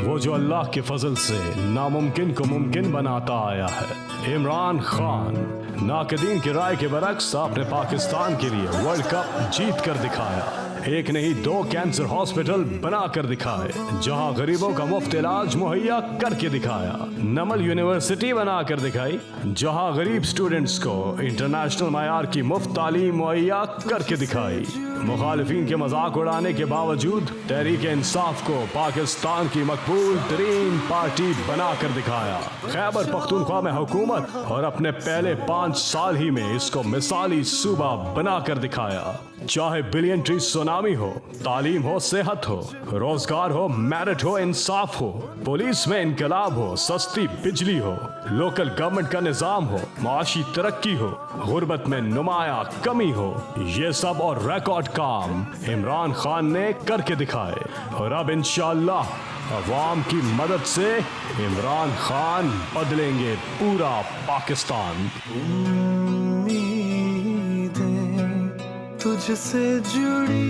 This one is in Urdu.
وہ جو اللہ کے فضل سے ناممکن کو ممکن بناتا آیا ہے، عمران خان ناقدین کی رائے کے برعکس آپ نے پاکستان کے لیے ورلڈ کپ جیت کر دکھایا، ایک نہیں دو کینسر ہاسپٹل بنا کر دکھائے، جہاں غریبوں کا مفت علاج مہیا کر کے دکھایا، نمل یونیورسٹی بنا کر دکھائی جہاں غریب سٹوڈنٹس کو انٹرنیشنل معیار کی مفت تعلیم مہیا کر کے دکھائی، مخالفین کے مذاق اڑانے کے باوجود تحریک انصاف کو پاکستان کی مقبول ترین پارٹی بنا کر دکھایا، خیبر پختونخوا میں حکومت اور اپنے پہلے 5 سال ہی میں اس کو مثالی صوبہ بنا کر دکھایا، چاہے بلین ٹری سونامی ہو، تعلیم ہو، صحت ہو، روزگار ہو، میرٹ ہو، انصاف ہو، پولیس میں انقلاب ہو، سستی بجلی ہو، لوکل گورنمنٹ کا نظام ہو، معاشی ترقی ہو، غربت میں نمایاں کمی ہو، یہ سب اور ریکارڈ کام عمران خان نے کر کے دکھائے، اور اب انشاءاللہ عوام کی مدد سے عمران خان بدلیں گے پورا پاکستان۔ امیدیں تجھ سے جڑی